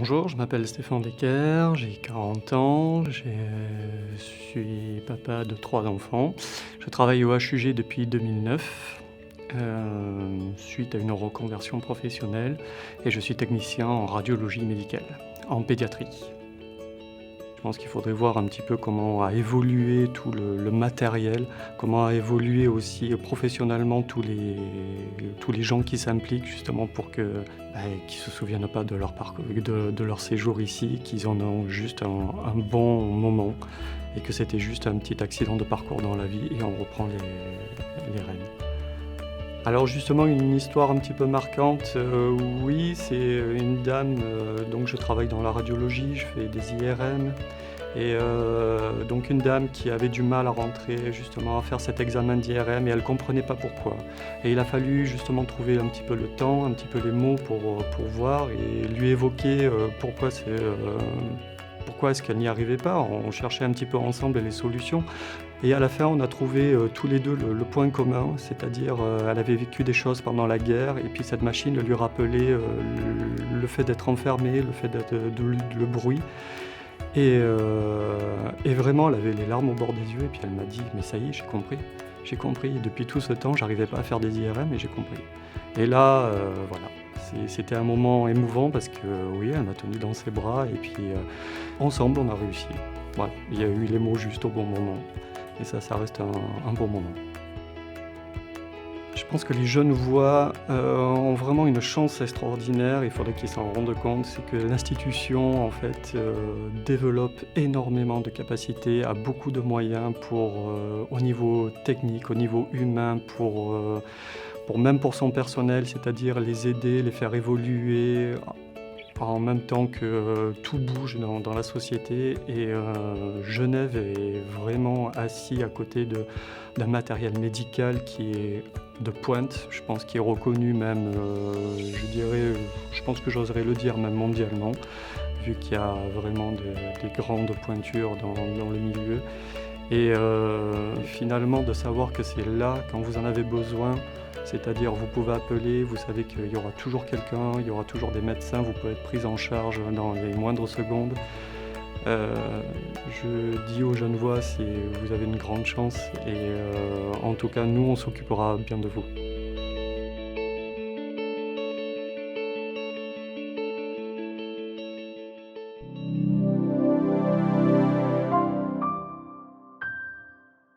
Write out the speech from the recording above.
Bonjour, je m'appelle Stéphane Decker, j'ai 40 ans, je suis papa de 3 enfants. Je travaille au HUG depuis 2009, suite à une reconversion professionnelle et je suis technicien en radiologie médicale, en pédiatrie. Je pense qu'il faudrait voir un petit peu comment a évolué tout le matériel, comment a évolué aussi professionnellement tous les gens qui s'impliquent justement pour qu'ils se souviennent pas de leur parcours, de leur séjour ici, qu'ils en ont juste un bon moment et que c'était juste un petit accident de parcours dans la vie et on reprend les rênes. Alors justement une histoire un petit peu marquante, oui, c'est une dame, donc je travaille dans la radiologie, je fais des IRM et donc une dame qui avait du mal à rentrer justement à faire cet examen d'IRM et elle comprenait pas pourquoi. Et il a fallu justement trouver un petit peu le temps, un petit peu les mots pour voir et lui évoquer, pourquoi est-ce qu'elle n'y arrivait pas. On cherchait un petit peu ensemble les solutions. Et à la fin, on a trouvé tous les deux le point commun, c'est-à-dire elle avait vécu des choses pendant la guerre et puis cette machine lui rappelait le fait d'être enfermée, le fait le bruit. Et vraiment, elle avait les larmes au bord des yeux et puis elle m'a dit: «Mais ça y est, j'ai compris. J'ai compris. Depuis tout ce temps, j'arrivais pas à faire des IRM et j'ai compris». Et là, voilà, c'était un moment émouvant parce que oui, elle m'a tenu dans ses bras et puis ensemble, on a réussi. Voilà, il y a eu les mots juste au bon moment. Et ça reste un bon moment. Je pense que les jeunes voix ont vraiment une chance extraordinaire, il faudrait qu'ils s'en rendent compte, c'est que l'institution en fait développe énormément de capacités, a beaucoup de moyens au niveau technique, au niveau humain, même pour son personnel, c'est-à-dire les aider, les faire évoluer en même temps que tout bouge dans la société et Genève est vraiment assis à côté d'un matériel médical qui est de pointe, je pense qu'il est reconnu même, je pense que j'oserais le dire même mondialement, vu qu'il y a vraiment des grandes pointures dans le milieu. Et finalement de savoir que c'est là quand vous en avez besoin, c'est-à-dire vous pouvez appeler, vous savez qu'il y aura toujours quelqu'un, il y aura toujours des médecins, vous pouvez être pris en charge dans les moindres secondes. Je dis aux Genevois, vous avez une grande chance et en tout cas nous on s'occupera bien de vous.